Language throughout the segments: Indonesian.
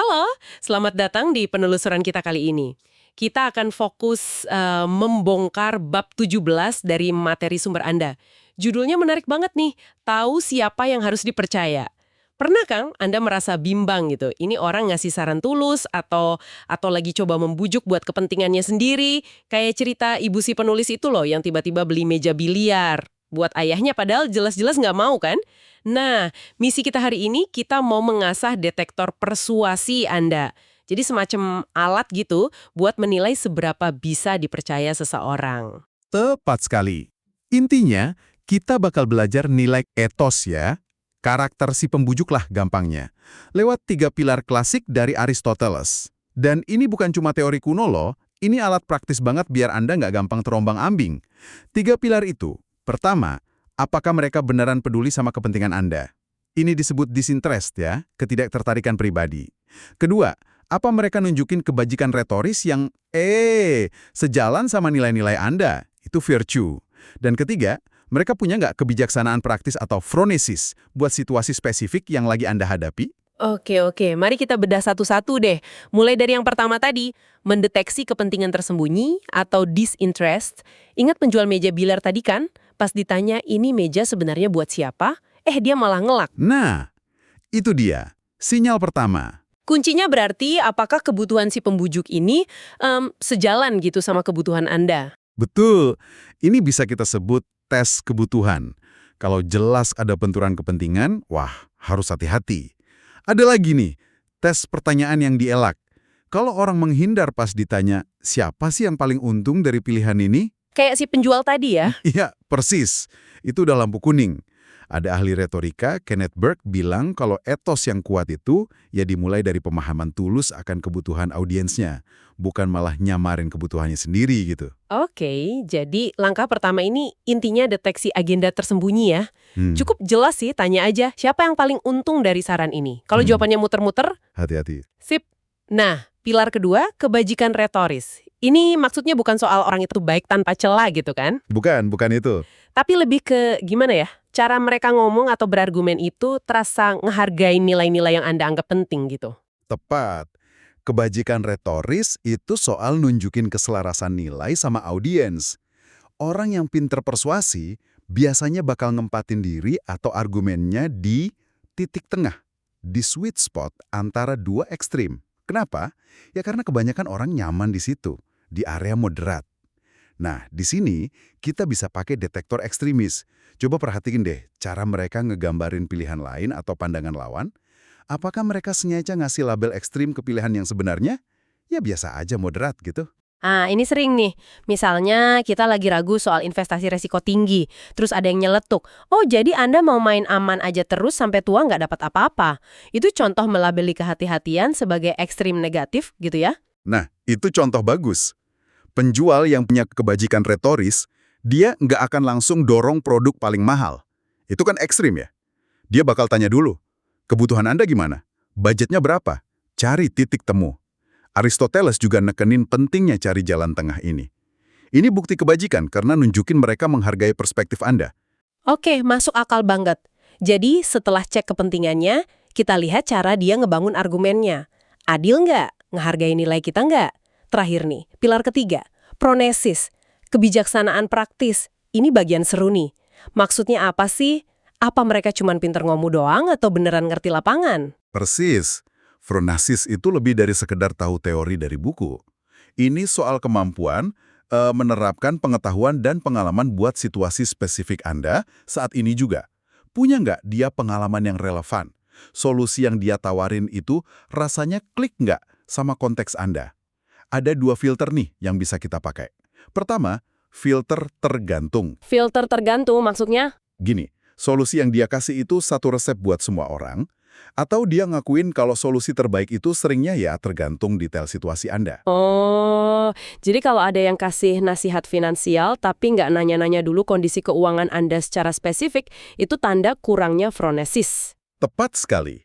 Halo, selamat datang di penelusuran kita kali ini. Kita akan fokus membongkar bab 17 dari materi sumber Anda. Judulnya menarik banget nih, tahu siapa yang harus dipercaya. Pernah Kang Anda merasa bimbang gitu, ini orang ngasih saran tulus atau lagi coba membujuk buat kepentingannya sendiri, kayak cerita ibu si penulis itu loh yang tiba-tiba beli meja biliar buat ayahnya padahal jelas-jelas nggak mau kan? Nah, misi kita hari ini kita mau mengasah detektor persuasi Anda. Jadi semacam alat gitu buat menilai seberapa bisa dipercaya seseorang. Tepat sekali. Intinya, kita bakal belajar nilai etos ya. Karakter si pembujuk lah gampangnya. Lewat 3 pilar klasik dari Aristoteles. Dan ini bukan cuma teori kuno loh, ini alat praktis banget biar Anda nggak gampang terombang-ambing. 3 pilar itu, pertama, apakah mereka beneran peduli sama kepentingan Anda? Ini disebut disinterest ya, ketidaktertarikan pribadi. Kedua, apa mereka nunjukin kebajikan retoris yang sejalan sama nilai-nilai Anda? Itu virtue. Dan ketiga, mereka punya nggak kebijaksanaan praktis atau phronesis buat situasi spesifik yang lagi Anda hadapi? Oke, mari kita bedah satu-satu deh. Mulai dari yang pertama tadi, mendeteksi kepentingan tersembunyi atau disinterest. Ingat penjual meja biliar tadi kan? Pas ditanya ini meja sebenarnya buat siapa, dia malah ngelak. Nah, itu dia. Sinyal pertama. Kuncinya berarti apakah kebutuhan si pembujuk ini sejalan gitu sama kebutuhan Anda. Betul. Ini bisa kita sebut tes kebutuhan. Kalau jelas ada benturan kepentingan, wah, harus hati-hati. Ada lagi nih, tes pertanyaan yang dielak. Kalau orang menghindar pas ditanya, siapa sih yang paling untung dari pilihan ini? Kayak si penjual tadi ya. Iya, persis. Itu udah lampu kuning. Ada ahli retorika, Kenneth Burke, bilang kalau etos yang kuat itu ya dimulai dari pemahaman tulus akan kebutuhan audiensnya, bukan malah nyamarin kebutuhannya sendiri gitu. Oke, jadi langkah pertama ini intinya deteksi agenda tersembunyi ya. Hmm, Cukup jelas sih, tanya aja siapa yang paling untung dari saran ini. Kalau jawabannya muter-muter, hati-hati. sip. Nah, pilar kedua, kebajikan retoris. Ini maksudnya bukan soal orang itu baik tanpa celah gitu kan? Bukan itu. Tapi lebih ke gimana ya? Cara mereka ngomong atau berargumen itu terasa ngehargai nilai-nilai yang Anda anggap penting gitu. Tepat. Kebajikan retoris itu soal nunjukin keselarasan nilai sama audiens. Orang yang pinter persuasi biasanya bakal ngempatin diri atau argumennya di titik tengah, di sweet spot antara dua ekstrim. Kenapa? Ya karena kebanyakan orang nyaman di situ, di area moderat. Nah, di sini kita bisa pakai detektor ekstremis. Coba perhatiin deh cara mereka ngegambarin pilihan lain atau pandangan lawan. Apakah mereka sengaja ngasih label ekstrim ke pilihan yang sebenarnya? Ya biasa aja moderat gitu. Ah, ini sering nih. Misalnya kita lagi ragu soal investasi resiko tinggi, terus ada yang nyeletuk. Oh, jadi Anda mau main aman aja terus sampai tua nggak dapat apa-apa. Itu contoh melabeli kehati-hatian sebagai ekstrim negatif gitu ya. Nah, itu contoh bagus. Penjual yang punya kebajikan retoris, dia nggak akan langsung dorong produk paling mahal. Itu kan ekstrim ya? Dia bakal tanya dulu, kebutuhan Anda gimana? Budgetnya berapa? Cari titik temu. Aristoteles juga nekenin pentingnya cari jalan tengah ini. Ini bukti kebajikan karena nunjukin mereka menghargai perspektif Anda. Oke, masuk akal banget. Jadi setelah cek kepentingannya, kita lihat cara dia ngebangun argumennya. Adil nggak? Ngehargai nilai kita nggak? Terakhir nih, pilar ketiga, pronesis, kebijaksanaan praktis. Ini bagian seru nih. Maksudnya apa sih? Apa mereka cuma pinter ngomong doang atau beneran ngerti lapangan? Persis. Phronesis itu lebih dari sekedar tahu teori dari buku. Ini soal kemampuan menerapkan pengetahuan dan pengalaman buat situasi spesifik Anda saat ini juga. Punya nggak dia pengalaman yang relevan? Solusi yang dia tawarin itu rasanya klik nggak sama konteks Anda? Ada 2 filter nih yang bisa kita pakai. Pertama, filter tergantung. Filter tergantung maksudnya? Gini, solusi yang dia kasih itu satu resep buat semua orang, atau dia ngakuin kalau solusi terbaik itu seringnya ya tergantung detail situasi Anda. Oh, jadi kalau ada yang kasih nasihat finansial tapi nggak nanya-nanya dulu kondisi keuangan Anda secara spesifik, itu tanda kurangnya phronesis. Tepat sekali.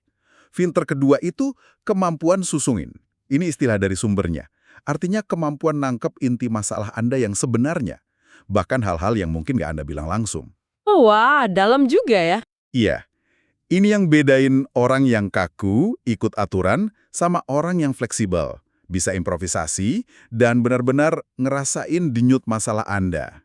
Filter kedua itu kemampuan susungin. Ini istilah dari sumbernya. Artinya kemampuan nangkep inti masalah Anda yang sebenarnya. Bahkan hal-hal yang mungkin nggak Anda bilang langsung. Oh, wah, dalam juga ya. Iya. Ini yang bedain orang yang kaku, ikut aturan, sama orang yang fleksibel. Bisa improvisasi dan benar-benar ngerasain denyut masalah Anda.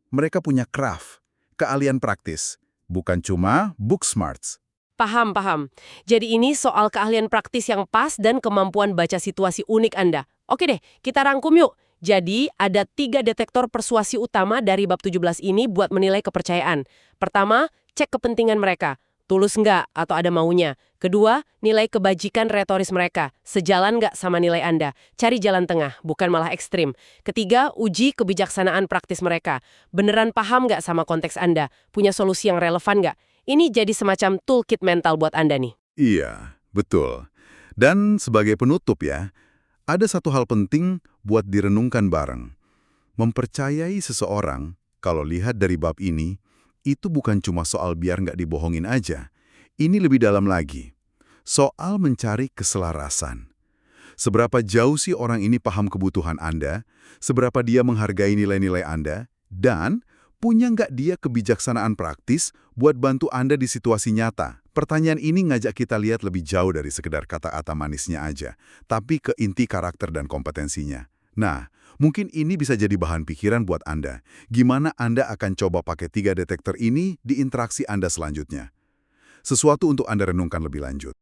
Mereka punya craft, keahlian praktis, bukan cuma book smarts. Paham, paham. Jadi ini soal keahlian praktis yang pas dan kemampuan baca situasi unik Anda. Oke deh, kita rangkum yuk. Jadi, ada 3 detektor persuasi utama dari bab 17 ini buat menilai kepercayaan. Pertama, cek kepentingan mereka. Tulus nggak atau ada maunya. Kedua, nilai kebajikan retoris mereka. Sejalan nggak sama nilai Anda. Cari jalan tengah, bukan malah ekstrim. Ketiga, uji kebijaksanaan praktis mereka. Beneran paham nggak sama konteks Anda? Punya solusi yang relevan nggak? Ini jadi semacam toolkit mental buat Anda nih. Iya, betul. Dan sebagai penutup ya, ada satu hal penting buat direnungkan bareng. Mempercayai seseorang, kalau lihat dari bab ini, itu bukan cuma soal biar nggak dibohongin aja. Ini lebih dalam lagi. Soal mencari keselarasan. Seberapa jauh sih orang ini paham kebutuhan Anda, seberapa dia menghargai nilai-nilai Anda, dan punya nggak dia kebijaksanaan praktis buat bantu Anda di situasi nyata? Pertanyaan ini ngajak kita lihat lebih jauh dari sekedar kata-kata manisnya aja, tapi ke inti karakter dan kompetensinya. Nah, mungkin ini bisa jadi bahan pikiran buat Anda. Gimana Anda akan coba pakai 3 detektor ini di interaksi Anda selanjutnya? Sesuatu untuk Anda renungkan lebih lanjut.